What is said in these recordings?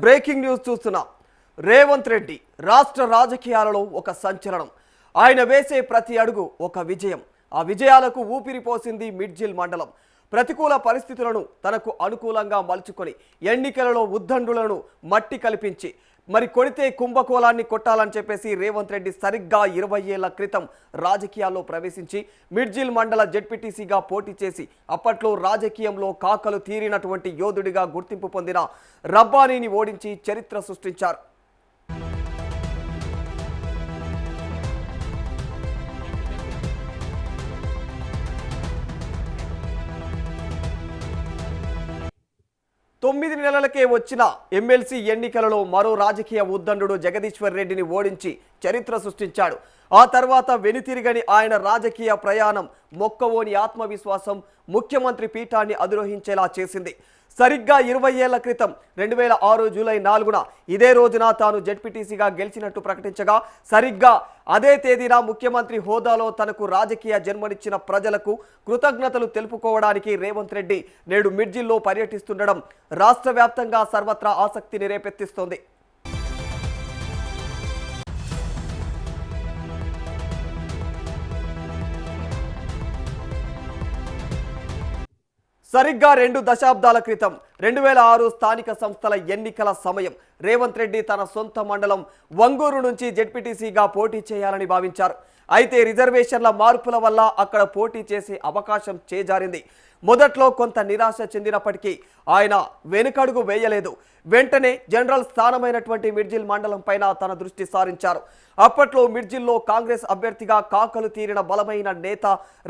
Breaking news చూస్తున్నాం. రేవంత్ రెడ్డి రాష్ట్ర రాజకీయాలలో ఒక సంచలనం. ఆయన వేసే ప్రతి అడుగు ఒక విజయం. ఆ విజయాలకు ఊపిరి పోసింది మిడ్జిల్ మండలం. ప్రతికూల పరిస్థితులను తనకు అనుకూలంగా మలుచుకొని ఎన్నికలలో ఉద్దండులను మట్టి కల్పించి మరి కొడితే కుంభకోణాన్ని కొట్టాలని చెప్పేసి రేవంత్ రెడ్డి సరిగ్గా 20 ఏళ్ల క్రితం రాజకీయాల్లో ప్రవేశించి మిడ్జిల్ మండల జెడ్పీటీసీగా పోటీ చేసి అప్పట్లో రాజకీయంలో కాకలు తీరినటువంటి యోధుడిగా గుర్తింపు పొందిన రబ్బానీని ఓడించి చరిత్ర సృష్టించారు. తొమ్మిది నెలలకే వచ్చిన ఎమ్మెల్సీ ఎన్నికలలో మరో రాజకీయ ఉద్దండు జగదీశ్వర్ రెడ్డిని ఓడించి చరిత్ర సృష్టించాడు. ఆ తర్వాత వెనుతిరగని ఆయన రాజకీయ ప్రయాణం మొక్కవోని ఆత్మవిశ్వాసం ముఖ్యమంత్రి పీఠాన్ని అధిరోహించేలా చేసింది. సరిగ్గా 20 ఏళ్ల క్రితం 2006 జూలై 4న ఇదే రోజున తాను జెడ్పీటీసీగా గెలిచినట్టు ప్రకటించగా సరిగ్గా అదే తేదీన ముఖ్యమంత్రి హోదాలో తనకు రాజకీయ జన్మనిచ్చిన ప్రజలకు కృతజ్ఞతలు తెలుపుకోవడానికి రేవంత్ రెడ్డి నేడు మిడ్జిల్లో పర్యటిస్తుండడం రాష్ట్ర వ్యాప్తంగా సర్వత్రా ఆసక్తిని రేపెత్తిస్తోంది. సరిగ్గా 2 దశాబ్దాల క్రితం 2006 స్థానిక సంస్థల ఎన్నికల సమయం రేవంత్ రెడ్డి తన సొంత మండలం వంగూరు నుంచి జెడ్పీటీసీగా పోటీ చేయాలని భావించారు. అయితే రిజర్వేషన్ల మార్పుల వల్ల అక్కడ పోటీ చేసే అవకాశం చేజారింది. మొదట్లో కొంత నిరాశ చెందినప్పటికీ ఆయన వెనుకడుగు వేయలేదు. వెంటనే జనరల్ స్థానమైనటువంటి మిడ్జిల్ మండలం పైన తన దృష్టి సారించారు. అప్పట్లో మిడ్జిల్లో కాంగ్రెస్ అభ్యర్థిగా కాకలు తీరిన బలమైన నేత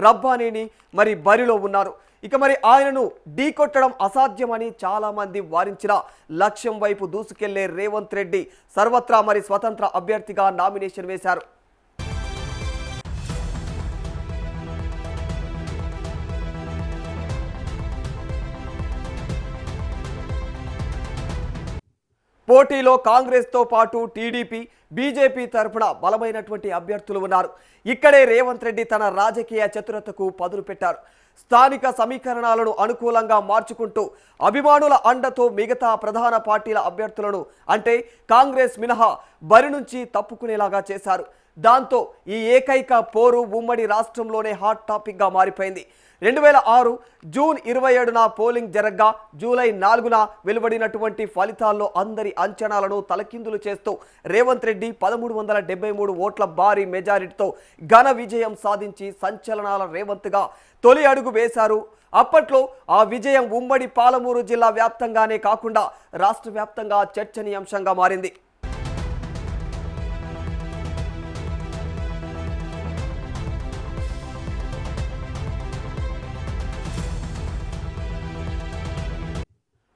రబ్బానీని మరి బరిలో ఉన్నారు. ఇక మరి ఆయనను ఢీకొట్టడం అసాధ్యమని చాలా మంది వారించిన లక్ష్యం వైపు దూసుకెళ్లే రేవంత్ రెడ్డి సర్వత్రా మరి స్వతంత్ర అభ్యర్థిగా నామినేషన్ వేశారు. పోటీలో కాంగ్రెస్తో పాటు టీడీపీ బీజేపీ తరఫున బలమైనటువంటి అభ్యర్థులు ఉన్నారు. ఇక్కడే రేవంత్ రెడ్డి తన రాజకీయ చతురతకు పదును పెట్టారు. స్థానిక సమీకరణాలను అనుకూలంగా మార్చుకుంటూ అభిమానుల అండతో మిగతా ప్రధాన పార్టీల అభ్యర్థులను అంటే కాంగ్రెస్ మినహా బరి నుంచి తప్పుకునేలాగా చేశారు. దాంతో ఈ ఏకైక పోరు ఉమ్మడి రాష్ట్రంలోనే హాట్ టాపిక్గా మారిపోయింది. 2006 జూన్ 27న పోలింగ్ జరగ్గా జూలై 4న వెలువడినటువంటి ఫలితాల్లో అందరి అంచనాలను తలకిందులు చేస్తూ రేవంత్ రెడ్డి 1373 ఓట్ల భారీ మెజారిటీతో ఘన విజయం సాధించి సంచలనాల రేవంత్గా తొలి అడుగు వేశారు. అప్పట్లో ఆ విజయం ఉమ్మడి పాలమూరు జిల్లా వ్యాప్తంగానే కాకుండా రాష్ట్ర వ్యాప్తంగా చర్చనీయాంశంగా మారింది.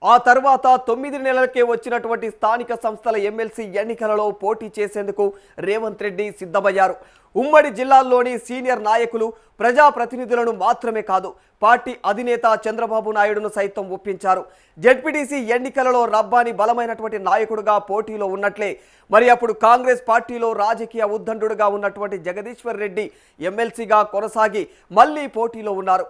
ఆ తర్వాత 9 నెలలకే వచ్చినటువంటి స్థానిక సంస్థల ఎమ్మెల్సీ ఎన్నికలలో పోటీ చేసేందుకు రేవంత్ రెడ్డి సిద్ధమయ్యారు. ఉమ్మడి జిల్లాల్లోని సీనియర్ నాయకులు ప్రజాప్రతినిధులను మాత్రమే కాదు పార్టీ అధినేత చంద్రబాబు నాయుడును సైతం ఒప్పించారు. జెడ్పీటీసీ ఎన్నికలలో రబ్బానీ బలమైనటువంటి నాయకుడుగా పోటీలో ఉన్నట్లే మరి అప్పుడు కాంగ్రెస్ పార్టీలో రాజకీయ ఉద్దండుడుగా ఉన్నటువంటి జగదీశ్వర్ రెడ్డి ఎమ్మెల్సీగా కొనసాగి మళ్లీ పోటీలో ఉన్నారు.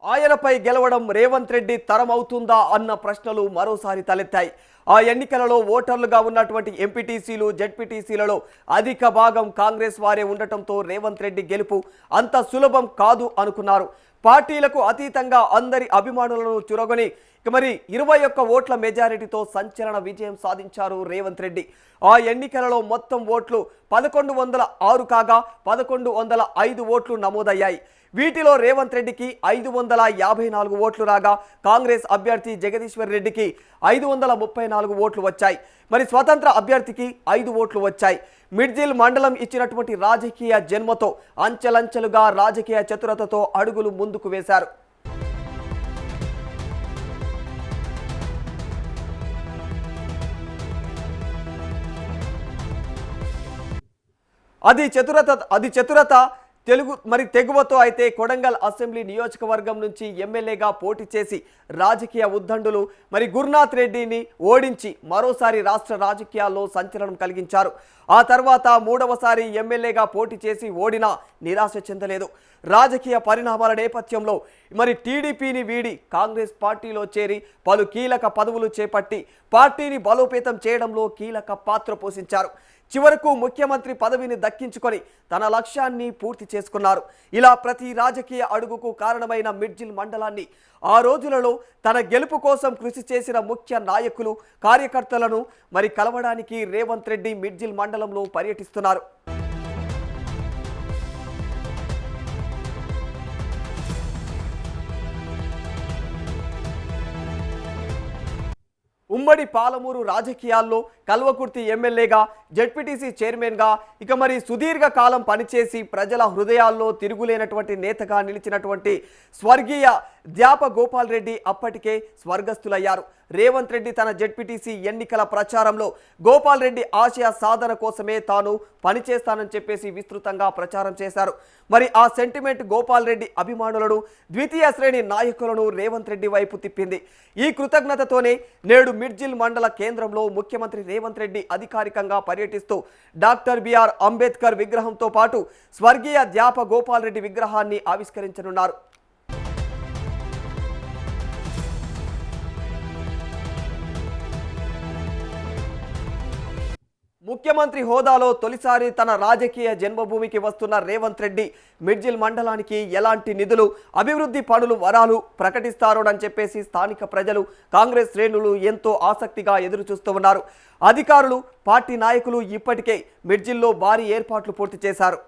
ఆయనపై గెలవడం రేవంత్ రెడ్డి తరం అవుతుందా అన్న ప్రశ్నలు మరోసారి తలెత్తాయి. ఆ ఎన్నికలలో ఓటర్లుగా ఉన్నటువంటి ఎంపీటీసీలు జెడ్పీటీసీలలో అధిక భాగం కాంగ్రెస్ వారే ఉండటంతో రేవంత్ రెడ్డి గెలుపు అంత సులభం కాదు అనుకున్నారు. పార్టీలకు అతీతంగా అందరి అభిమానులను చురగొని మరి 21 ఓట్ల మెజారిటీతో సంచలన విజయం సాధించారు రేవంత్ రెడ్డి. ఆ ఎన్నికలలో మొత్తం ఓట్లు 1106 కాగా 1105 ఓట్లు నమోదయ్యాయి. వీటిలో రేవంత్ రెడ్డికి 554 ఓట్లు రాగా కాంగ్రెస్ అభ్యర్థి జగదీశ్వర్ రెడ్డికి 534 ఓట్లు వచ్చాయి. మరి స్వతంత్ర అభ్యర్థికి 5 ఓట్లు వచ్చాయి. మిడ్జిల్ మండలం ఇచ్చినటువంటి రాజకీయ జన్మతో అంచెలంచెలుగా రాజకీయ చతురతతో అడుగులు ముందుకు వేశారు. అది చతురత తెగువతో అయితే కొడంగల్ అసెంబ్లీ నియోజకవర్గం నుంచి ఎమ్మెల్యేగా పోటీ చేసి రాజకీయ ఉద్దండులు గురునాథ్ రెడ్డిని ఓడించి మరోసారి రాష్ట్ర రాజకీయాల్లో సంచలనం కలిగించారు. ఆ తర్వాత మూడవసారి ఎమ్మెల్యేగా పోటీ చేసి ఓడినా నిరాశ చెందలేదు. రాజకీయ పరిణామాల నేపథ్యంలో టీడీపీని వీడి కాంగ్రెస్ పార్టీలో చేరి పలు కీలక పదవులు చేపట్టి పార్టీని బలోపేతం చేయడంలో కీలక పాత్ర పోషించారు. చివరకు ముఖ్యమంత్రి పదవిని దక్కించుకొని తన లక్ష్యాన్ని పూర్తి చేసుకున్నారు. ఇలా ప్రతి రాజకీయ అడుగుకు కారణమైన మిడ్జిల్ మండలాన్ని ఆ రోజులలో తన గెలుపు కోసం కృషి చేసిన ముఖ్య నాయకులు కార్యకర్తలను కలవడానికి రేవంత్ రెడ్డి మిడ్జిల్ మండలంలో పర్యటిస్తున్నారు. ఉమ్మడి పాలమూరు రాజకీయాల్లో కల్వకుర్తి ఎమ్మెల్యేగా జెడ్పీటీసీ చైర్మన్గా సుదీర్ఘ కాలం పనిచేసి ప్రజల హృదయాల్లో తిరుగులేనటువంటి నేతగా నిలిచినటువంటి స్వర్గీయ ద్యాప గోపాల్ రెడ్డి అప్పటికే స్వర్గస్థులయ్యారు. రేవంత్ రెడ్డి తన జెడ్పీటీసీ ఎన్నికల ప్రచారంలో గోపాల్ రెడ్డి ఆశయ సాధన కోసమే తాను పనిచేస్తానని చెప్పేసి విస్తృతంగా ప్రచారం చేశారు. ఆ సెంటిమెంట్ గోపాల్ రెడ్డి అభిమానులను ద్వితీయ శ్రేణి నాయకులను రేవంత్ రెడ్డి వైపు తిప్పింది. ఈ కృతజ్ఞతతోనే నేడు మిడ్జిల్ మండల కేంద్రంలో ముఖ్యమంత్రి రేవంత్ రెడ్డి అధికారికంగా పర్యటిస్తూ డాక్టర్ బిఆర్ అంబేద్కర్ విగ్రహంతో పాటు స్వర్గీయ ద్యాప గోపాల్ రెడ్డి విగ్రహాన్ని ఆవిష్కరించనున్నారు. ముఖ్యమంత్రి హోదాలో తొలిసారి తన రాజకీయ జన్మభూమికి వస్తున్న రేవంత్ రెడ్డి మిడ్జిల్ మండలానికి ఎలాంటి నిధులు, అభివృద్ధి పనులు, వరాలు ప్రకటిస్తారోనని చెప్పేసి స్థానిక ప్రజలు, కాంగ్రెస్ శ్రేణులు ఎంతో ఆసక్తిగా ఎదురు చూస్తూ ఉన్నారు. అధికారులు, పార్టీ నాయకులు ఇప్పటికే మిడ్జిల్లో భారీ ఏర్పాట్లు పూర్తి చేశారు.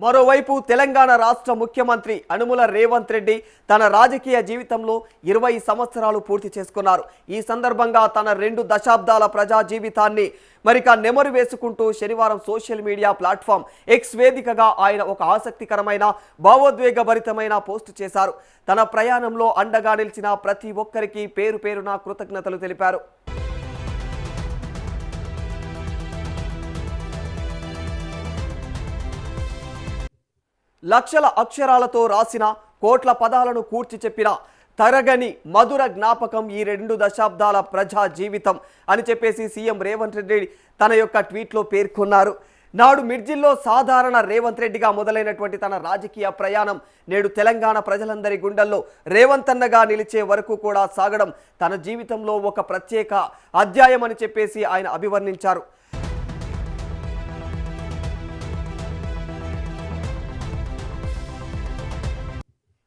మరోవైపు తెలంగాణ రాష్ట్ర ముఖ్యమంత్రి యనుమల రేవంత్ రెడ్డి తన రాజకీయ జీవితంలో 20 సంవత్సరాలు పూర్తి చేసుకున్నారు. ఈ సందర్భంగా తన 2 దశాబ్దాల ప్రజా జీవితాన్ని నెమరు వేసుకుంటూ శనివారం సోషల్ మీడియా ప్లాట్ఫామ్ ఎక్స్ వేదికగా ఆయన ఒక ఆసక్తికరమైన భావోద్వేగభరితమైన పోస్టు చేశారు. తన ప్రయాణంలో అండగా నిలిచిన ప్రతి ఒక్కరికి పేరు పేరున కృతజ్ఞతలు తెలిపారు. లక్షల అక్షరాలతో రాసిన, కోట్ల పదాలను కూర్చి చెప్పిన తరగని మధుర జ్ఞాపకం ఈ 2 దశాబ్దాల ప్రజా జీవితం అని చెప్పేసి సీఎం రేవంత్ రెడ్డి తన యొక్క ట్వీట్లో పేర్కొన్నారు. నాడు మిడ్జిల్లో సాధారణ రేవంత్ రెడ్డిగా మొదలైనటువంటి తన రాజకీయ ప్రయాణం నేడు తెలంగాణ ప్రజలందరి గుండెల్లో రేవంత్ అన్నగా నిలిచే వరకు కూడా సాగడం తన జీవితంలో ఒక ప్రత్యేక అధ్యాయం అని చెప్పేసి ఆయన అభివర్ణించారు.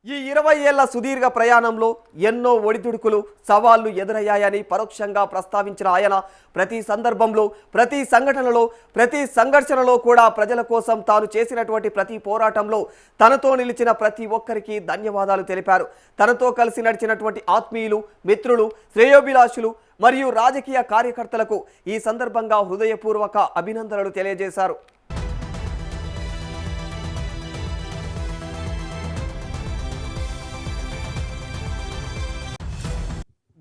ఈ 20 ఏళ్ల సుదీర్ఘ ప్రయాణంలో ఎన్నో ఒడిదుడుకులు, సవాళ్లు ఎదురయ్యాయని పరోక్షంగా ప్రస్తావించిన ఆయన ప్రతి సందర్భంలో, ప్రతి సంఘటనలో, ప్రతి సంఘర్షణలో కూడా ప్రజల కోసం తాను చేసినటువంటి ప్రతి పోరాటంలో తనతో నిలిచిన ప్రతి ఒక్కరికి ధన్యవాదాలు తెలిపారు. తనతో కలిసి నడిచినటువంటి ఆత్మీయులు, మిత్రులు, శ్రేయోభిలాషులు మరియు రాజకీయ కార్యకర్తలకు ఈ సందర్భంగా హృదయపూర్వక అభినందనలు తెలియజేశారు.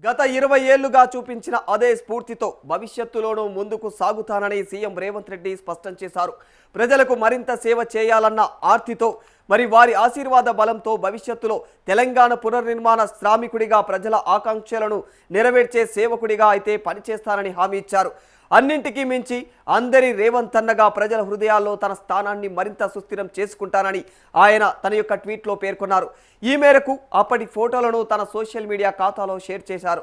గత 20 ఏళ్లుగా చూపించిన అదే స్ఫూర్తితో భవిష్యత్తులోనూ ముందుకు సాగుతానని సీఎం రేవంత్ రెడ్డి స్పష్టం చేశారు. ప్రజలకు మరింత సేవ చేయాలన్న ఆర్తితో వారి ఆశీర్వాద బలంతో భవిష్యత్తులో తెలంగాణ పునర్నిర్మాణ శ్రామికుడిగా ప్రజల ఆకాంక్షలను నెరవేర్చే సేవకుడిగా అయితే పనిచేస్తానని హామీ ఇచ్చారు. అన్నింటికీ మించి అందరి రేవంత్ అన్నగా ప్రజల హృదయాల్లో తన స్థానాన్ని మరింత సుస్థిరం చేసుకుంటానని ఆయన తన యొక్క ట్వీట్లో పేర్కొన్నారు. ఈ మేరకు అప్పటి ఫోటోలను తన సోషల్ మీడియా ఖాతాలో షేర్ చేశారు.